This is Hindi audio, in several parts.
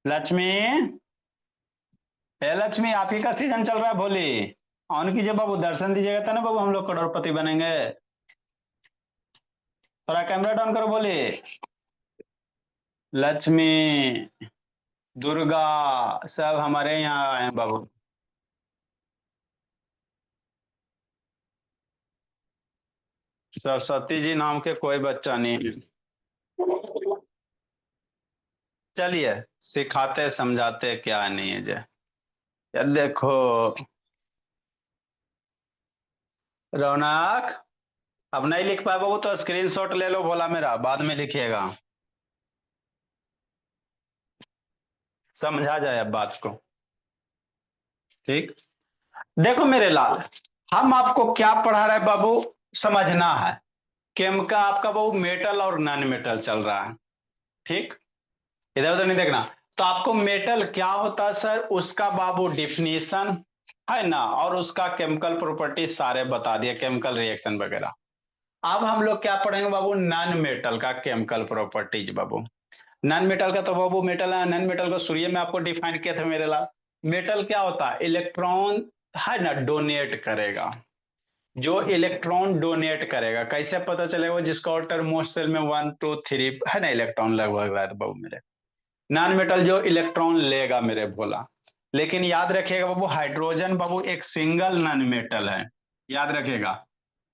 लक्ष्मी। हे लक्ष्मी, आप ही का सीजन चल रहा है, भोली। ऑन कीजिए बाबू, दर्शन दीजिएगा तो ना बाबू हम लोग करोड़पति बनेंगे। थोड़ा कैमरा डाउन करो, बोली। लक्ष्मी, दुर्गा, सब हमारे यहाँ आए हैं बाबू। सरस्वती जी नाम के कोई बच्चा नहीं है। चलिए, सिखाते समझाते क्या नहीं है जे। ये देखो, रौनक, अब नहीं लिख पाए बाबू तो स्क्रीनशॉट ले लो, बोला मेरा बाद में लिखिएगा। समझा जाए अब बात को। ठीक। देखो मेरे लाल, हम आपको क्या पढ़ा रहे हैं बाबू, समझना है। केम का आपका बाबू मेटल और नॉन मेटल चल रहा है। ठीक। इधर उधर नहीं देखना। तो आपको मेटल क्या होता है सर, उसका बाबू डिफिनीशन है ना, और उसका केमिकल प्रॉपर्टी सारे बता दिए, केमिकल रिएक्शन वगैरह। अब हम लोग क्या पढ़ेंगे बाबू, नॉन मेटल का केमिकल प्रॉपर्टीज बाबू। नॉन मेटल का तो बाबू मेटल है, नॉन मेटल को सूर्य में आपको डिफाइन किया था मेरे लाल। मेटल क्या होता है, इलेक्ट्रॉन है ना डोनेट करेगा। जो इलेक्ट्रॉन डोनेट करेगा, कैसे पता चलेगा, जिसका ऑर्टर मोस्ट सेल में 1 2 3 है ना इलेक्ट्रॉन लगभग रहा है बाबू मेरे। नॉन मेटल जो इलेक्ट्रॉन लेगा मेरे भोला। लेकिन याद रखिएगा बाबू, हाइड्रोजन बाबू एक सिंगल नॉन मेटल है। याद रखिएगा,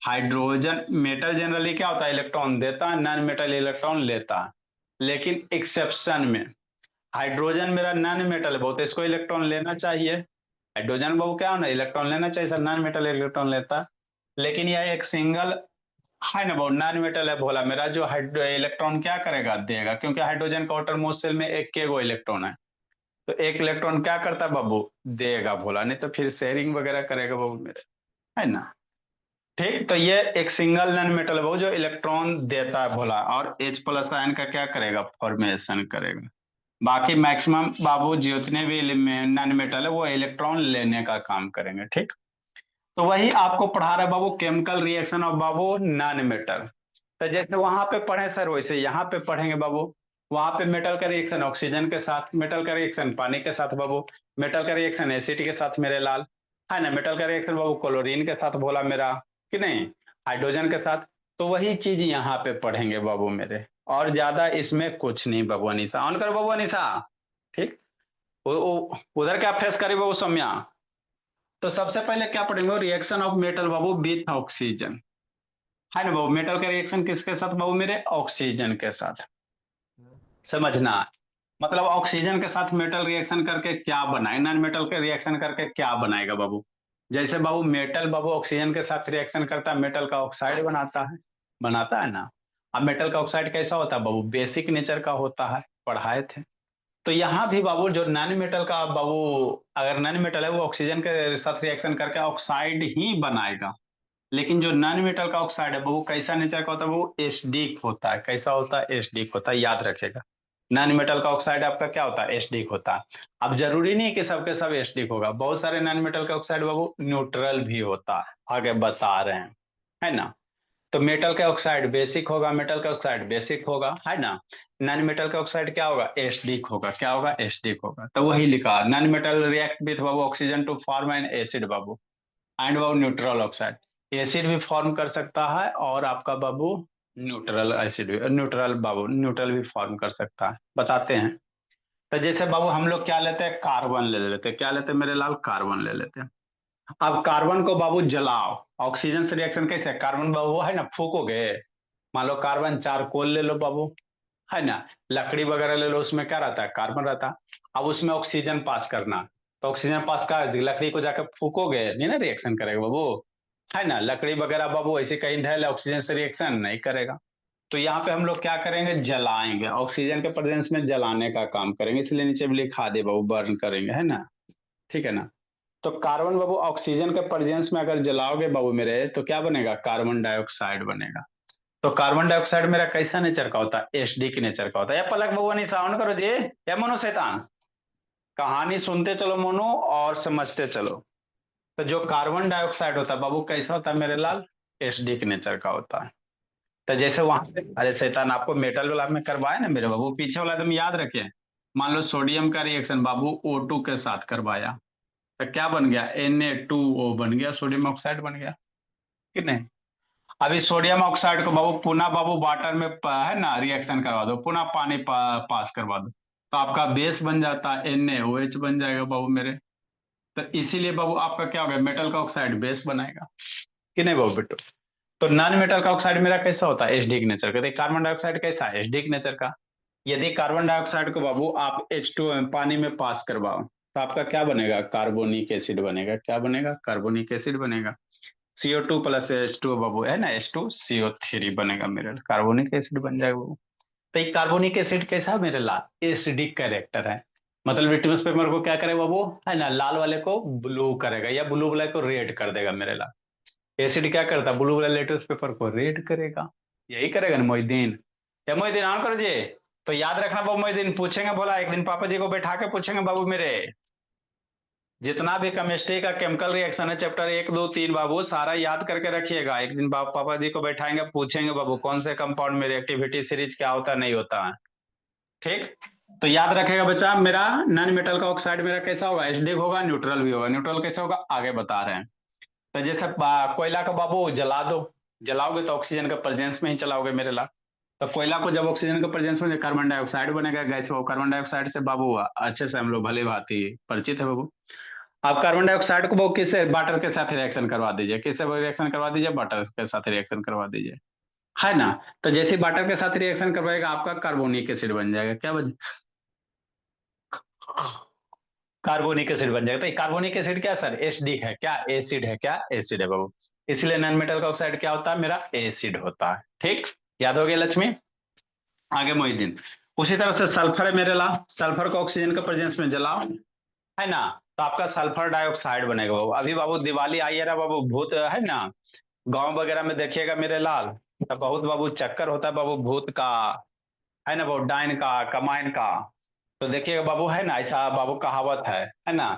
हाइड्रोजन मेटल जनरली क्या होता है, इलेक्ट्रॉन देता है, नॉन मेटल इलेक्ट्रॉन लेता है। लेकिन एक्सेप्शन में, हाइड्रोजन मेरा नॉन मेटल है बहुत, इसको इलेक्ट्रॉन लेना चाहिए। हाइड्रोजन बाबू क्या होना, इलेक्ट्रॉन लेना चाहिए सर, नॉन मेटल इलेक्ट्रॉन लेता है। लेकिन यह एक सिंगल है ना बहुत, नॉन मेटल है भोला मेरा, जो हाइड्रो इलेक्ट्रॉन क्या करेगा, देगा, क्योंकि हाइड्रोजन का आउटर मोस्ट शेल में एक के गो इलेक्ट्रॉन है। तो एक इलेक्ट्रॉन क्या करता है बाबू, देगा भोला, नहीं तो फिर शेयरिंग वगैरह करेगा बाबू मेरे, है ना। ठीक, तो ये एक सिंगल नॉन मेटल है बाबू जो इलेक्ट्रॉन देता है भोला, और H प्लस आयन का क्या करेगा, फॉर्मेशन करेगा। बाकी मैक्सिमम बाबू जितने भी नॉन मेटल है वो इलेक्ट्रॉन लेने का काम करेंगे। ठीक। तो वही आपको पढ़ा रहा है बाबू, केमिकल रिएक्शन ऑफ बाबू नॉन मेटल। तो जैसे वहां पे पढ़े सर, वैसे यहाँ पे पढ़ेंगे बाबू। वहां पे मेटल का रिएक्शन ऑक्सीजन के साथ, मेटल का रिएक्शन पानी के साथ बाबू, मेटल का रिएक्शन एसिड के साथ मेरे लाल, है ना, मेटल का रिएक्शन बाबू क्लोरीन के साथ बोला मेरा, कि नहीं, हाइड्रोजन के साथ। तो वही चीज यहाँ पे पढ़ेंगे बाबू मेरे, और ज्यादा इसमें कुछ नहीं बाबू। अनिशा ऑन करो बाबू, अनिशा। ठीक। उधर क्या फेस करी बाबू सौम्या। तो सबसे पहले क्या पढ़ेंगे, रिएक्शन ऑफ मेटल बाबू विथ ऑक्सीजन, है ना बाबू, मेटल का रिएक्शन किसके साथ बाबू मेरे, ऑक्सीजन के साथ। समझना, मतलब ऑक्सीजन के साथ मेटल रिएक्शन करके क्या बनाए, नॉन मेटल के रिएक्शन करके क्या बनाएगा बाबू। जैसे बाबू मेटल बाबू ऑक्सीजन के साथ रिएक्शन करता है, मेटल का ऑक्साइड बनाता है ना। अब मेटल का ऑक्साइड कैसा होता है बाबू, बेसिक नेचर का होता है, पढ़ाए थे। तो यहाँ भी बाबू जो नॉन मेटल का बाबू, अगर नॉन मेटल है वो ऑक्सीजन के साथ रिएक्शन करके ऑक्साइड ही बनाएगा। लेकिन जो नॉन मेटल का ऑक्साइड है वो कैसा नेचर का होता है, वो एसिडिक होता है। कैसा होता है, एसिडिक होता है, याद रखेगा। नॉन मेटल का ऑक्साइड आपका क्या होता है, एसिडिक होता है। अब जरूरी नहीं कि सबके सब एसिडिक होगा, बहुत सारे नॉन मेटल का ऑक्साइड बाबू न्यूट्रल भी होता है, आगे बता रहे हैं, है ना। तो मेटल का ऑक्साइड बेसिक होगा, मेटल का ऑक्साइड बेसिक होगा, है ना। नॉन मेटल का ऑक्साइड क्या होगा, एसिडिक होगा, क्या होगा, एसिडिक होगा। तो वही लिखा, नॉन मेटल रिएक्ट विथ बाबू oxygen to form an acid बाबू, एंड बाबू न्यूट्रल ऑक्साइड। एसिड भी फॉर्म कर सकता है, और आपका बाबू न्यूट्रल एसिड भी, न्यूट्रल बाबू न्यूट्रल भी फॉर्म कर सकता है, बताते हैं। तो जैसे बाबू हम लोग क्या लेते हैं, कार्बन ले लेते हैं, क्या लेते हैं मेरे लाल, कार्बन ले लेते हैं। अब कार्बन को बाबू जलाओ, ऑक्सीजन से रिएक्शन कैसे है? कार्बन बाबू है ना फूकोगे, मान लो कार्बन चारकोल ले लो बाबू, है ना, लकड़ी वगैरह ले लो, उसमें क्या रहता है, कार्बन रहता है। अब उसमें ऑक्सीजन पास करना, तो ऑक्सीजन पास कर, लकड़ी को जाकर फूकोगे नहीं ना, रिएक्शन करेगा बाबू, है ना। लकड़ी वगैरह बाबू ऐसे कहीं ढल ऑक्सीजन से रिएक्शन नहीं करेगा। तो यहाँ पे हम लोग क्या करेंगे, जलाएंगे, ऑक्सीजन के प्रेजेंस में जलाने का काम करेंगे, इसलिए नीचे भी लिखा दे बाबू, बर्न करेंगे, है ना। ठीक है ना। तो कार्बन बाबू ऑक्सीजन के प्रेजेंस में अगर जलाओगे बाबू मेरे, तो क्या बनेगा, कार्बन डाइऑक्साइड बनेगा। तो कार्बन डाइऑक्साइड मेरा कैसा नेचर का होता है, एसिडिक नेचर का होता है। या पलक भगवानी साउंड करो जी, या मोनो शैतान। कहानी सुनते चलो मोनो, और समझते चलो। तो जो कार्बन डाइऑक्साइड होता है बाबू कैसा होता है मेरे लाल, एसिडिक नेचर का होता है। तो जैसे वहां पे, अरे शैतान, आपको मेटल वाला में करवाए ना मेरे बाबू, पीछे वाला एकदम याद रखे। मान लो सोडियम का रिएक्शन बाबू O2 के साथ करवाया, तो क्या बन गया, Na2O बन गया, सोडियम ऑक्साइड बन गया कि नहीं। अभी सोडियम ऑक्साइड को बाबू पुनः बाबू वाटर में है ना रिएक्शन करवा दो, पुनः पानी पास करवा दो, तो आपका बेस बन जाता है, NaOH बन जाएगा बाबू मेरे। तो इसीलिए बाबू आपका क्या हो गया, मेटल का ऑक्साइड बेस बनाएगा कि नहीं बाबू बेटो। तो नॉन मेटल का ऑक्साइड मेरा कैसा होता है, एसिडिक नेचर का। देखिए कार्बन डाइऑक्साइड कैसा है, एसिडिक नेचर का। यदि कार्बन डाइऑक्साइड को बाबू आप H2O में पानी में पास करवाओ, तो आपका क्या बनेगा, कार्बोनिक एसिड बनेगा। क्या बनेगा, कार्बोनिक एसिड बनेगा। CO2 प्लस H2O बाबू है ना, H2CO3 बनेगा मेरे, कार्बोनिक एसिड बन जाएगा बाबू। तो एक कार्बोनिक एसिड कैसा है मेरे लाल, एसिडिक कैरेक्टर है। मतलब लिटमस पेपर को क्या करेगा बाबू, है ना, लाल वाले को ब्लू करेगा, या ब्लू वाले को रेड कर देगा मेरे लाल। एसिड क्या करता है, ब्लू वाले लिटमस पेपर को रेड करेगा। यही करेगा ना मोहिद्दीन। या मोहिद्दीन ऑन कर जी। तो याद रखना बाबू, मोहिद्दीन पूछेंगे, बोला एक दिन पापा जी को बैठा के पूछेंगे बाबू मेरे, जितना भी केमिस्ट्री का केमिकल रिएक्शन है चैप्टर 1 2 3 बाबू सारा याद करके रखिएगा। एक दिन पापा जी को बैठाएंगे, पूछेंगे बाबू कौन से कंपाउंड में रिएक्टिविटी सीरीज क्या होता है, नहीं होता है। ठीक। तो याद रखेगा बच्चा, मेरा नॉन मेटल का ऑक्साइड मेरा कैसा होगा, एसिडिक होगा, न्यूट्रल भी होगा। न्यूट्रल कैसे होगा, आगे बता रहे हैं। तो जैसे कोयला का बाबू जला दो, जलाओगे तो ऑक्सीजन का प्रेजेंस में ही चलाओगे मेरे ला। तो कोयला को जब ऑक्सीजन का प्रेजेंस में, कार्बन डाइऑक्साइड बनेगा गैस। वो कार्बन डाइऑक्साइड से बाबू अच्छे से हम लोग भली भांति परिचित है बाबू। आप कार्बन डाइऑक्साइड को बाबू किससे, वाटर के साथ रिएक्शन करवा दीजिए। किससे रिएक्शन करवा दीजिए, वाटर के साथ रिएक्शन करवा दीजिए, है ना। तो जैसे वाटर के साथ रिएक्शन करवाएगा, आपका कार्बोनिक एसिड बन जाएगा। क्या बन, कार्बोनिक एसिड बन जाएगा। तो कार्बोनिक एसिड क्या सर, एसिडिक है, क्या एसिड है, क्या एसिड है बाबू। इसलिए नॉन मेटल का ऑक्साइड क्या होता है मेरा, एसिड होता है। ठीक, याद हो गया लक्ष्मी। आगे मोहिद्दीन। उसी तरह से सल्फर है मेरे ला, सल्फर को ऑक्सीजन के प्रेजेंस में जलाओ, है ना, तो आपका सल्फर डाइऑक्साइड बनेगा बाबू। अभी बाबू दिवाली आई है ना बाबू, भूत है ना, गांव वगैरह में देखिएगा मेरे लाल, तो बहुत बाबू चक्कर होता है बाबू भूत का, है ना बाबू, डाइन का, कमाइन का। तो देखिएगा बाबू, है ना, ऐसा बाबू कहावत है ना।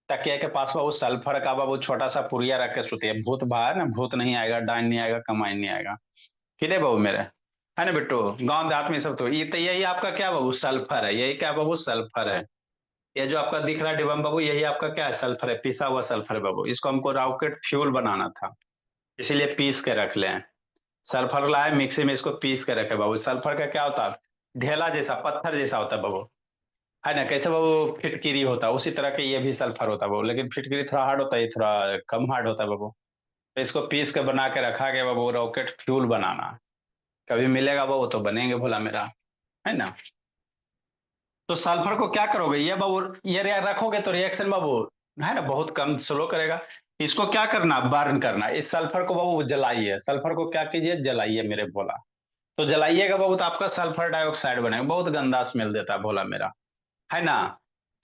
तकिया के पास बाबू सल्फर का बाबू छोटा सा पुड़िया रख के सोती है, भूत है ना, भूत नहीं आएगा, डाइन नहीं आएगा, कमाइन नहीं आएगा। किले बाबू मेरे, है ना बिट्टू, गांव देहात में सब। तो ये तो यही आपका क्या बाबू, सल्फर है। यही क्या बाबू, सल्फर है। ये जो आपका दिख रहा है डिबम बाबू, यही आपका क्या है, सल्फर है, पिसा हुआ सल्फर है बाबू। इसको हमको रॉकेट फ्यूल बनाना था, इसीलिए पीस के रख ले। सल्फर लाए मिक्सी में, इसको पीस के रखे बाबू। सल्फर का क्या होता है, ढेला जैसा, पत्थर जैसा होता है बाबू, है ना। कैसे बाबू, फिटकिरी होता है, उसी तरह के ये भी सल्फर होता है बाबू, लेकिन फिटकिरी थोड़ा हार्ड होता है, ये थोड़ा कम हार्ड होता है बाबू। तो इसको पीस के बना के रखा गया बाबू, रॉकेट फ्यूल बनाना। कभी मिलेगा बाबू तो बनेंगे भोला मेरा, है ना। तो सल्फर को क्या करोगे, ये बाबू, ये रखोगे तो रिएक्शन बाबू, है ना, बहुत कम स्लो करेगा। इसको क्या करना, बर्न करना। इस सल्फर को बाबू जलाइए, सल्फर को क्या कीजिए, जलाइए मेरे भोला। तो जलाइएगा बाबू, तो आपका सल्फर डाइऑक्साइड बनेगा, बहुत गंदा स्मेल देता है भोला मेरा, है ना।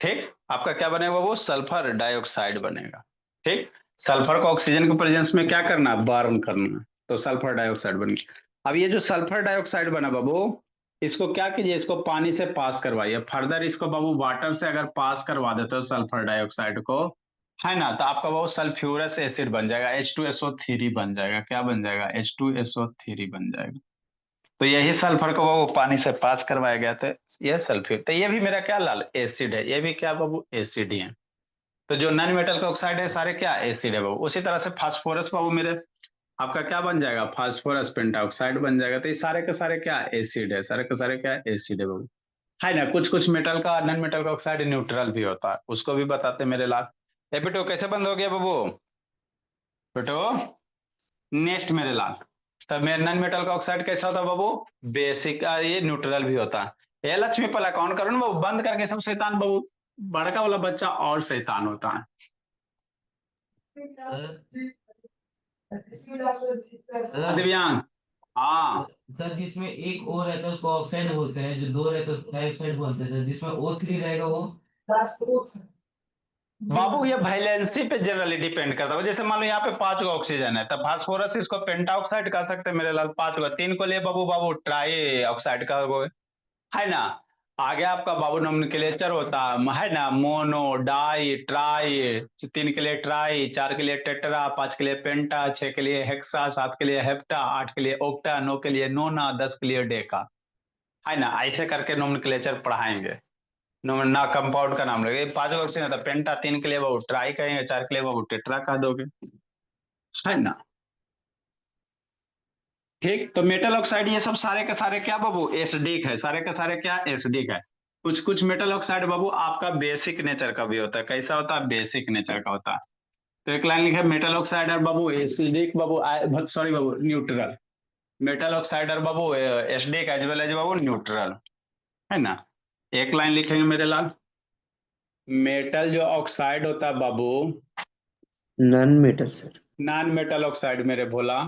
ठीक, आपका क्या बनेगा बाबू, सल्फर डाइऑक्साइड बनेगा। ठीक, सल्फर को ऑक्सीजन के प्रेजेंस में क्या करना, बर्न करना, तो सल्फर डाइऑक्साइड बन गया। अब ये जो सल्फर डाइऑक्साइड बना बाबू, इसको क्या कीजिए, इसको पानी से पास करवाइए। फर्दर इसको बाबू वाटर से अगर पास करवा देते हो सल्फर डाइऑक्साइड को, है ना, तो आपका बाबू सल्फ्यूरस एसिड बन जाएगा, H2SO3 बन जाएगा। क्या बन जाएगा, H2SO3 बन जाएगा। तो यही सल्फर को वो पानी से पास करवाया गया था, यह सल्फ्यूर। तो ये भी मेरा क्या लाल, एसिड है। ये भी क्या बाबू, एसिड ही है। तो जो नॉन मेटल का ऑक्साइड है सारे क्या, एसिड है बाबू। उसी तरह से फास्फोरस बाबू मेरे, आपका क्या बन जाएगा, फास्फोरस पेंटाऑक्साइड बन जाएगा। तो ये सारे के सारे क्या, एसिड है, सारे के सारे क्या, एसिड है बाबू, है ना। कुछ कुछ मेटल का, नॉन मेटल का ऑक्साइड न्यूट्रल भी होता है, उसको भी बताते मेरे लाल। ए बेटो कैसे बंद हो गया बाबू, बेटो नेक्स्ट मेरे लाल। तब मेरा नॉन मेटल का ऑक्साइड कैसा होता है बाबू, बेसिक, ये न्यूट्रल भी होता है। ये लक्ष्मी पहला कौन करो ना बाबू, बंद करके सब शैतान बाबू, बड़का वाला बच्चा और शैतान होता है। सर हाँ, सर दिव्यांग। हाँ सर जिसमें एक ओ रहता है उसको ऑक्साइड बोलते हैं, जो दो रहता है उसको डाइऑक्साइड बोलते हैं सर, जिसमें O3 रहेगा वो। बाबू, ये वैलेंसी पे जनरली डिपेंड करता है। जैसे मान लो यहाँ पे 5 गो ऑक्सीजन है, तब फास्फोरस इसको पेंटाऑक्साइड कह सकते हैं मेरे लाल। 5 गो, 3 को लिए बाबू, बाबू ट्राई ऑक्साइड कहोगे, है ना। आगे आपका बाबू नोमेनक्लेचर होता है ना, मोनो, डाई, ट्राई, 3 के लिए ट्राई, 4 के लिए टेट्रा, 5 के लिए पेंटा, 6 के लिए हेक्सा, 7 के लिए हेप्टा, 8 के लिए ओक्टा, 9 के लिए नोना, 10 के लिए डेका, है ना। ऐसे करके नोमेनक्लेचर पढ़ाएंगे। ना कंपाउंड का नाम लगेगा, 5 ऑक्सीजन था, पेंटा 3 के लिए बाबू ट्राई कहेंगे, 4 के लिए बाबू टेट्रा कह दोगे, है ना। ठीक, तो मेटल ऑक्साइड ये सब सारे के सारे क्या बाबू एसिडिक है, सारे के सारे क्या एसिडिक है। कुछ कुछ मेटल ऑक्साइड बाबू आपका बेसिक नेचर का भी होता है, कैसा होता है, बेसिक नेचर का होता है। तो एक लाइन लिखा है मेटल ऑक्साइड और बाबू एसिडिक बाबू, सॉरी बाबू न्यूट्रल, मेटल ऑक्साइड और बाबू एसिडिक एज वेल एज बाबू न्यूट्रल, है ना। एक लाइन लिखेंगे मेरे लाल, मेटल जो ऑक्साइड होता है बाबू, non metal sir. Non metal oxide मेरे भोला,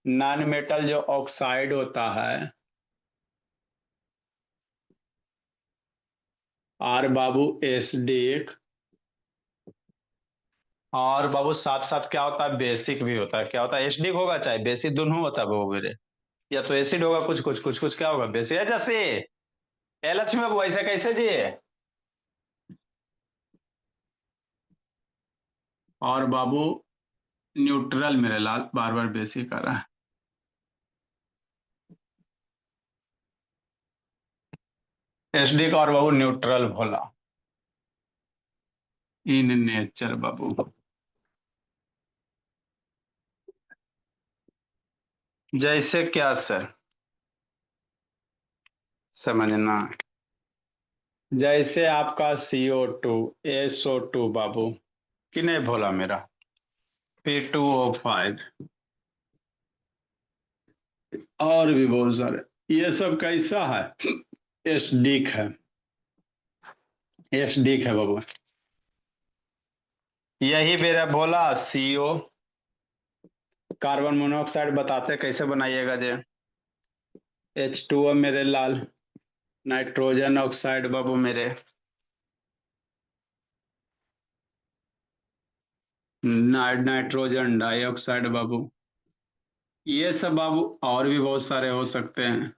नॉन मेटल जो ऑक्साइड होता है और बाबू एसिडिक, और बाबू साथ साथ क्या होता है बेसिक भी होता है, क्या होता है एसिडिक होगा चाहे बेसिक, दोनों होता है बाबू मेरे, या तो एसिड होगा कुछ कुछ कुछ कुछ क्या होगा बेसिक है, जैसे लक्ष्मी बाबू ऐसे कैसे जी, और बाबू न्यूट्रल मेरे लाल बार बार बेसिक आ रहा है, एसिडिक और बाबू न्यूट्रल भोला इन नेचर बाबू। जैसे क्या सर, समझना, जैसे आपका CO2 SO2 बाबू, कि नहीं भोला मेरा, P2O5 और भी बहुत सारे, ये सब कैसा है एसिडिक है, एसिडिक है बाबू। यही मेरा भोला CO, कार्बन मोनोऑक्साइड बताते कैसे बनाइएगा जे, H2O मेरे लाल, नाइट्रोजन ऑक्साइड बाबू मेरे, नाइट्रोजन डाइऑक्साइड बाबू, ये सब बाबू और भी बहुत सारे हो सकते हैं।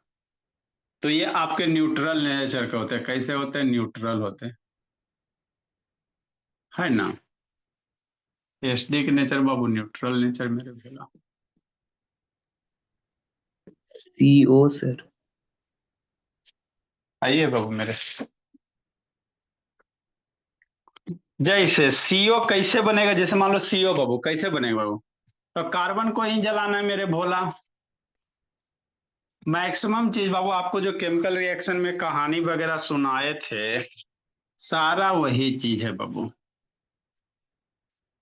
तो ये आपके न्यूट्रल नेचर के होते हैं, कैसे होते हैं न्यूट्रल होते हैं, है ना। एसिडिक नेचर बाबू न्यूट्रल नेचर मेरे भोला। CO sir. आइए बाबू मेरे, जैसे CO कैसे बनेगा, जैसे मान लो CO बाबू कैसे बनेगा बाबू, तो कार्बन को ही जलाना है मेरे भोला, मैक्सिमम चीज बाबू आपको जो केमिकल रिएक्शन में कहानी वगैरह सुनाए थे सारा वही चीज है बाबू,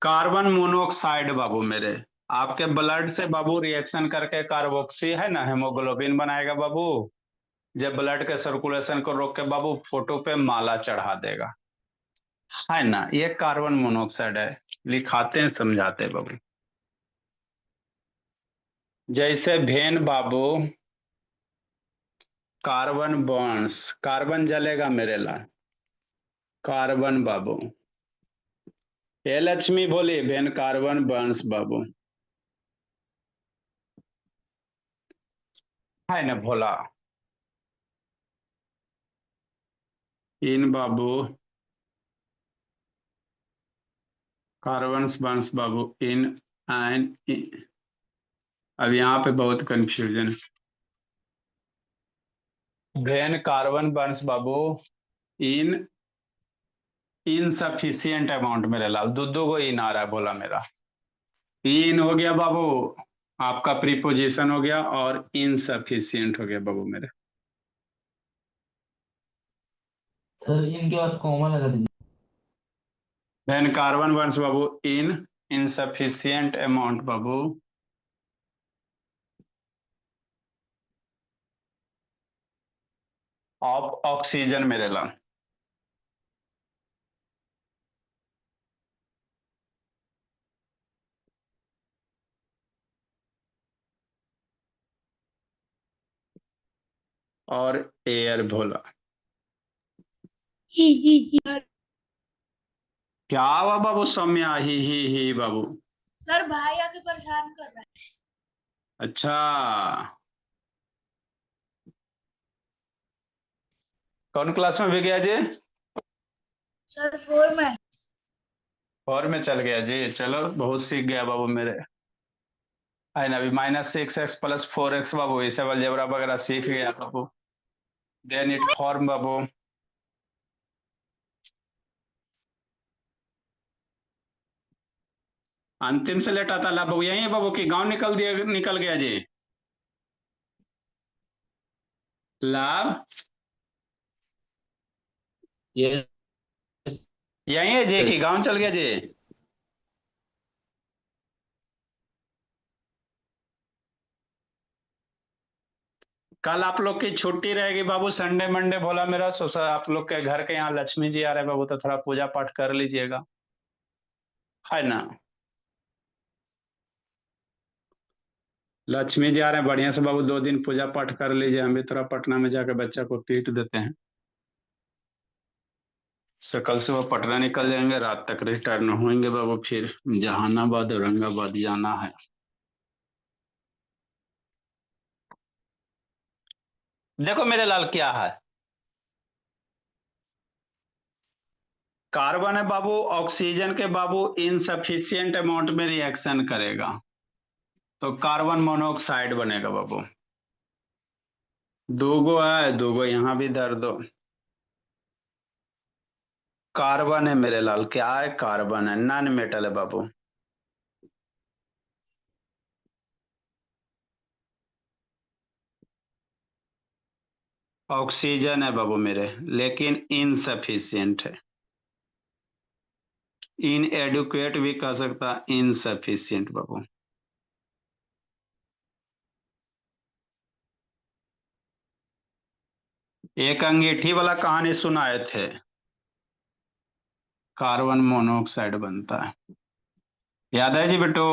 कार्बन मोनोऑक्साइड बाबू मेरे, आपके ब्लड से बाबू रिएक्शन करके कार्बोक्सी है ना हेमोग्लोबिन बनाएगा बाबू, जब ब्लड के सर्कुलेशन को रोक के बाबू फोटो पे माला चढ़ा देगा, है ना, ये कार्बन मोनोऑक्साइड है, लिखाते हैं समझाते हैं बाबू। जैसे भेन बाबू, कार्बन बॉन्ड्स, कार्बन जलेगा मेरे लाल, कार्बन बाबू, ये लक्ष्मी बोली भेन कार्बन बॉन्ड्स बाबू, है ना भोला, इन बाबू कार्बन बॉन्ड्स बाबू इन एंड, अब यहाँ पे बहुत कंफ्यूजन है, भेन कार्बन बॉन्ड्स बाबू इन इनसफिशियंट अमाउंट मेरे लाल, दो को इन आ रहा है बोला मेरा, इन हो गया बाबू आपका प्रीपोजिशन हो गया और इनसफिशियंट हो गया बाबू मेरे, सर इनके बाद कॉमा लगा दीजिए। देन कार्बन बॉन्ड्स बाबू इन इनसफिशियंट अमाउंट बाबू ऑफ ऑक्सीजन मेरे लाल, और एयर भोला, क्या हुआ बाबू सौम्या, ही बाबू, सर भाई आके परेशान कर रहा है। अच्छा कौन क्लास में भी गया जी, सर 4 में। और में चल गया जी, चलो बहुत सीख गया बाबू मेरे, है ना, अभी -6x + 4x बाबू, इसे अलजेब्रा वगैरह सीख गया बाबू, देन इट फॉर्म बाबू अंतिम से लेटा था बाबू, यही है बाबू, कि गांव निकल गया जी? लाभ यस यही है जी, कि गांव चल गया जी? कल आप लोग की छुट्टी रहेगी बाबू, संडे मंडे बोला मेरा सोचा आप लोग के घर के यहाँ लक्ष्मी जी आ रहे हैं बाबू, तो थोड़ा पूजा पाठ कर लीजिएगा, है ना? लक्ष्मी जी आ रहे हैं, बढ़िया से बाबू 2 दिन पूजा पाठ कर लीजिए। हम भी थोड़ा पटना में जाकर बच्चा को पीट देते हैं। कल सुबह पटना निकल जाएंगे, रात तक रिटर्न होंगे बाबू, फिर जहानाबाद औरंगाबाद जाना है। देखो मेरे लाल क्या है, कार्बन है बाबू, ऑक्सीजन के बाबू इनसफिशियंट अमाउंट में रिएक्शन करेगा तो कार्बन मोनोऑक्साइड बनेगा बाबू। दूगो है, दूगो यहां भी धर दो। कार्बन है मेरे लाल, क्या है? कार्बन है, नॉन मेटल है बाबू। ऑक्सीजन है बाबू मेरे, लेकिन इनसफिशियंट है। इनएडुकेट भी कह सकता, इनसफिशियंट बाबू। एक अंगीठी वाला कहानी सुनाए थे, कार्बन मोनोऑक्साइड बनता है, याद है जी बेटो?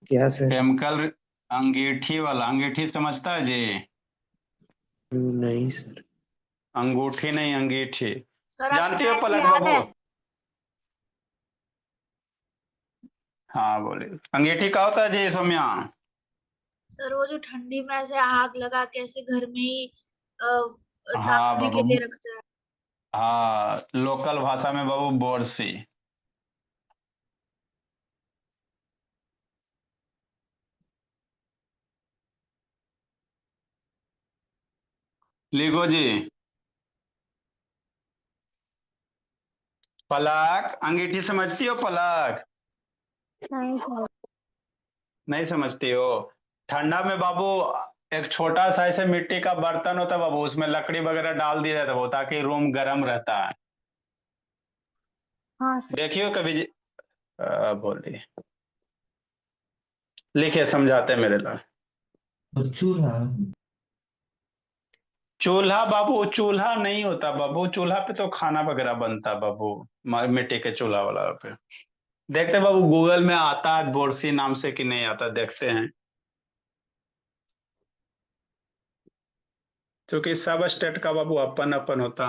क्या सर? केमिकल, अंगीठी वाला, अंगीठी समझता है जी? नहीं सर। अंगूठी नहीं, अंगीठी। सर आपको जानती हो मैथ पलक याद बाबू? है? हाँ बोले, अंगीठी का होता है जी सौम्या? सर वो जो ठंडी में ऐसे आग लगा के ऐसे घर में ही हाँ तापने के बाबू, लिए रखते हैं। हाँ लोकल भाषा में बाबू बोरसी। लिखो जी। पलक, अंगीठी समझती हो पलक? नहीं सर। नहीं समझती हो? ठंडा में बाबू एक छोटा सा ऐसे मिट्टी का बर्तन होता है बाबू, उसमें लकड़ी वगैरह डाल दिया जाता है वो, ताकि रूम गर्म रहता है। हाँ सर। देखियो कभी जी? बोलिए, लिखे समझाते हैं मेरे लिए। और चूल्हा। चूल्हा बाबू, चूल्हा नहीं होता बाबू, चूल्हा पे तो खाना वगैरह बनता बाबू, मिट्टी के चूल्हा वाला पे। देखते हैं बाबू, गूगल में आता है बोरसी नाम से कि नहीं आता, देखते हैं। क्योंकि सब स्टेट का बाबू अपन अपन होता।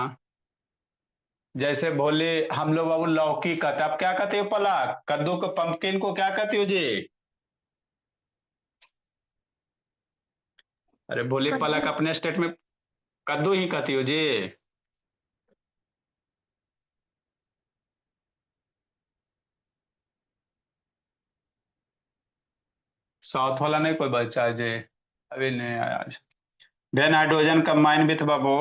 जैसे बोले हम लोग बाबू लौकी कहते, आप क्या कहते हो पला? कद्दू को, पंपकिन को क्या कहते हो जी? अरे बोले पलक, कद्दू। अपने स्टेट में कद्दू ही कहती हो जी? साउथ वाला नहीं कोई बच्चा है जी? अभी नहीं आया आज। देन हाइड्रोजन कंबाइन विथ बाबू,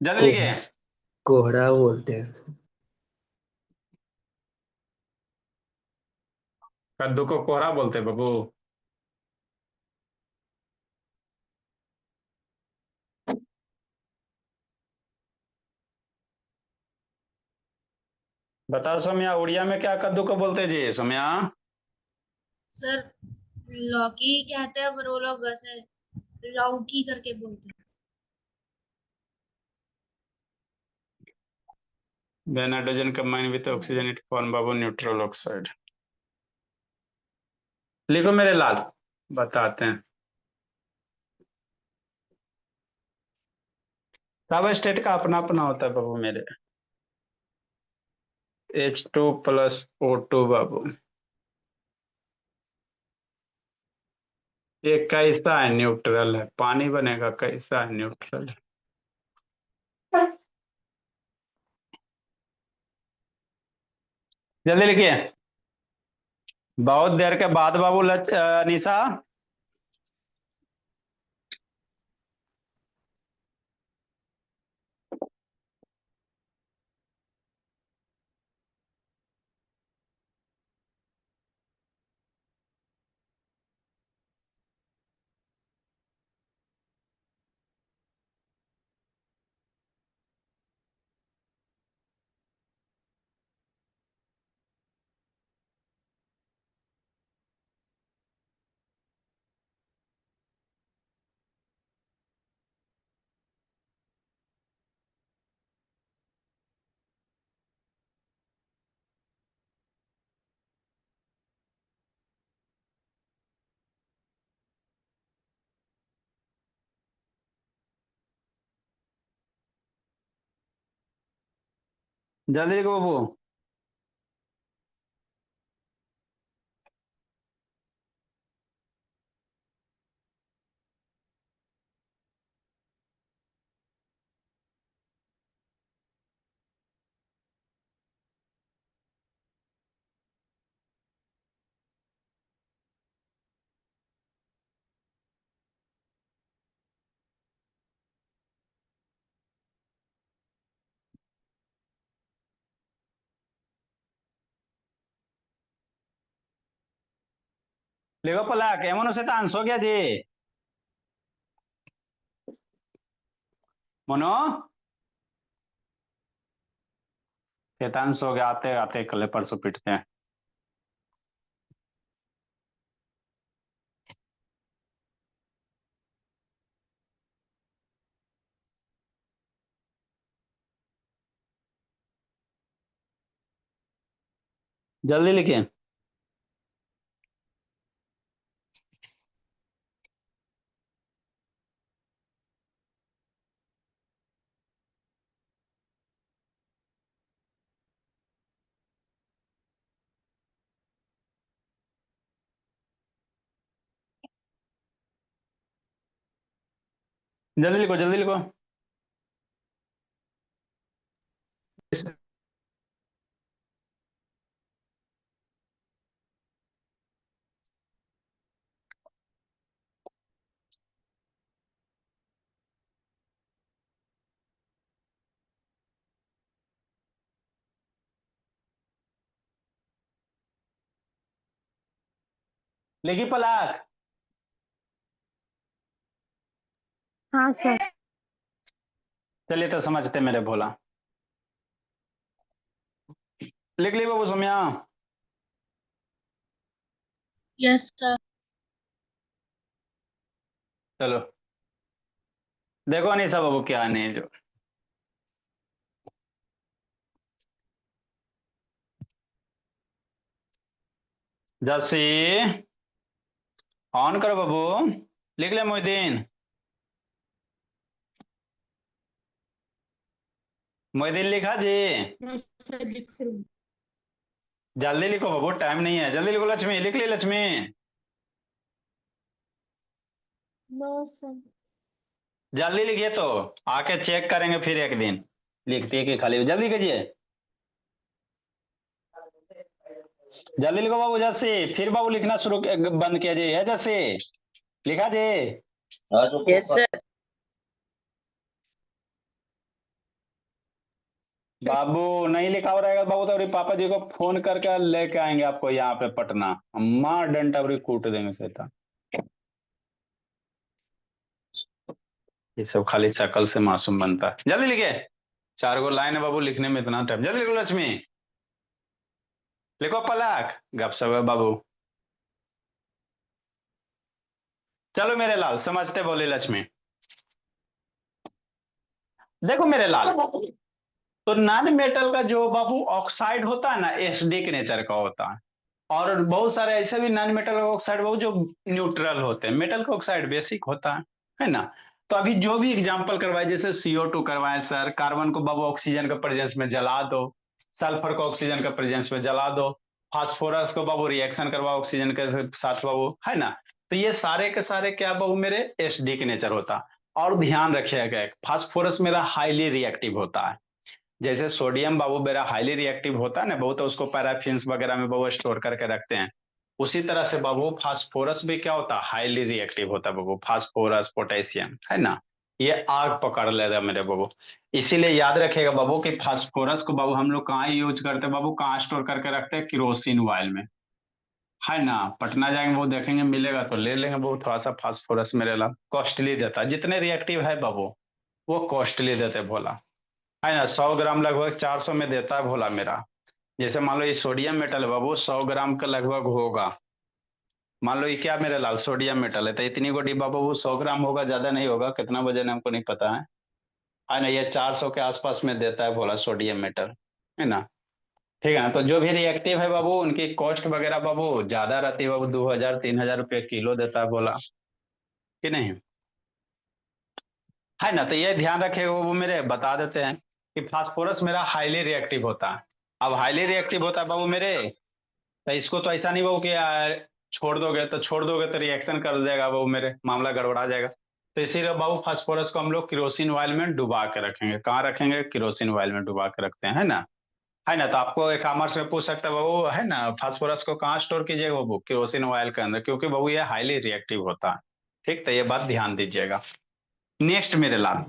जल्दी को लिखिए। कोहड़ा बोलते हैं सर। कद्दू को कोहरा बोलते हैं बाबू? बताओ सोम्या, उड़िया में क्या कद्दू को बोलते हैं जी सोम्या? सर लौकी कहते हैं पर वो लोग ऐसे लौकी करके बोलते हैं। Then hydrogen combine with oxygen it form बाबू न्यूट्रल ऑक्साइड। लिखो मेरे लाल, बताते हैं। सब स्टेट का अपना अपना होता है बाबू मेरे। H2 + O2 बाबू, ये कैसा है? न्यूट्रल है, पानी बनेगा, कैसा है? न्यूट्रल है। जल्दी लिखिए। बहुत देर के बाद बाबू निशा, जल्दी लिखो बाबू। लिखो पलक, एमन से तांस हो गया जी। मनो शैतांश हो गया, आते आते कल परसों पिटते हैं। जल्दी लिखिए। जल्दी लिखो, जल्दी लिखो। लिखी पलक। हाँ सर। चलिए तो समझते मेरे भोला। लिख ली बाबू सोम्या। Yes sir. चलो देखो अनीसा बाबू क्या नहीं जो। जसी ऑन करो बाबू। लिख ले मोहिदीन। मोहिदीन लिखा जी। सर लिख रही हूँ। जल्दी लिखो बाबू, टाइम नहीं है, जल्दी लिखो। लक्ष्मी लिख ली लक्ष्मी। No sir. जल्दी लिखिए तो आके चेक करेंगे फिर एक दिन। लिखती है कि खाली, जल्दी कीजिए। जल्दी लिखो बाबू जस्सी। फिर बाबू लिखना शुरू बंद किया जी है जस्सी। लिखा जी। Yes sir. बाबू नहीं लिखा हो रहेगा बाबू तो अभी पापा जी को फोन करके लेके आएंगे आपको यहाँ पे पटना। अम्मा डंडा अभी कूट देंगे शैतान। ये सब खाली शकल से मासूम बनता है। जल्दी लिखे। 4 गो लाइन है बाबू, लिखने में इतना टाइम। जल्दी लिखो लक्ष्मी। लिखो पलक। गपशप है बाबू। चलो मेरे लाल समझते बोले लक्ष्मी। देखो मेरे लाल, तो नॉन मेटल का जो बाबू ऑक्साइड होता है ना, एसिडिक नेचर का होता है। और बहुत सारे ऐसे भी नॉन मेटल ऑक्साइड बाबू जो न्यूट्रल होते हैं। मेटल का ऑक्साइड बेसिक होता है ना। तो अभी जो भी एग्जांपल करवाए, जैसे CO2 करवाए सर, कार्बन को बाबू ऑक्सीजन के प्रेजेंस में जला दो, सल्फर को ऑक्सीजन के प्रेजेंस में जला दो, फास्फोरस को बाबू रिएक्शन करवाओ ऑक्सीजन के साथ बाबू, है ना। तो ये सारे के सारे क्या बाबू मेरे एसिडिक नेचर होता है। और ध्यान रखिएगा, फास्फोरस मेरा हाईली रिएक्टिव होता है। जैसे सोडियम बाबू मेरा हाईली रिएक्टिव होता है ना बाबू, तो उसको पैराफिन्स वगैरह में बाबू स्टोर करके रखते हैं। उसी तरह से बाबू फास्फोरस भी क्या होता है, हाईली रिएक्टिव होता है बाबू। फास्फोरस पोटेशियम, है ना, ये आग पकड़ लेगा मेरे बाबू। इसीलिए याद रखिएगा बाबू कि फास्फोरस को बाबू हम लोग कहाँ यूज करते हैं बाबू, कहाँ स्टोर करके रखते हैं, किरोसिन ऑयल में, है ना। पटना जाएंगे वो देखेंगे मिलेगा तो ले लेंगे बाबू। थोड़ा सा फास्फोरस मेरे ला कॉस्टली देता है, जितने रिएक्टिव है बाबू वो कॉस्टली देते हैं भोला, है ना। 100 ग्राम लगभग 400 में देता है भोला मेरा। जैसे मान लो ये सोडियम मेटल है बाबू, 100 ग्राम का लगभग होगा। मान लो ये क्या मेरे लाल सोडियम मेटल है, तो इतनी को डिब्बा बाबू 100 ग्राम होगा, ज्यादा नहीं होगा। कितना वजन है हमको नहीं पता है ना। ये 400 के आसपास में देता है भोला सोडियम मेटल, है ना। ठीक है ना। तो जो भी रिएक्टिव है बाबू उनकी कॉस्ट वगैरह बाबू ज्यादा रहती है बाबू, 2000-3000 रुपये किलो देता है बोला कि नहीं, है ना। तो ये ध्यान रखेगा वो मेरे बता देते हैं। कि फास्फोरस मेरा हाईली रिएक्टिव होता है। अब हाईली रिएक्टिव होता है बाबू मेरे, तो इसको तो ऐसा नहीं बाबू कि छोड़ दोगे तो रिएक्शन कर देगा बाबू मेरे, मामला गड़बड़ा जाएगा। तो इसीलिए बाबू फास्फोरस को हम लोग केरोसिन ऑयल में डुबा के रखेंगे। कहाँ रखेंगे? केरोसिन ऑयल में डुबा के रखते हैं, है ना। है ना, तो आपको एक कॉमर्स में पूछ सकता है बाबू, है ना, फास्फोरस को कहाँ स्टोर कीजिएगा बाबू? केरोसिन ऑयल के अंदर, क्योंकि बाबू ये हाईली रिएक्टिव होता है। ठीक, तो ये बात ध्यान दीजिएगा। नेक्स्ट मेरे लाल,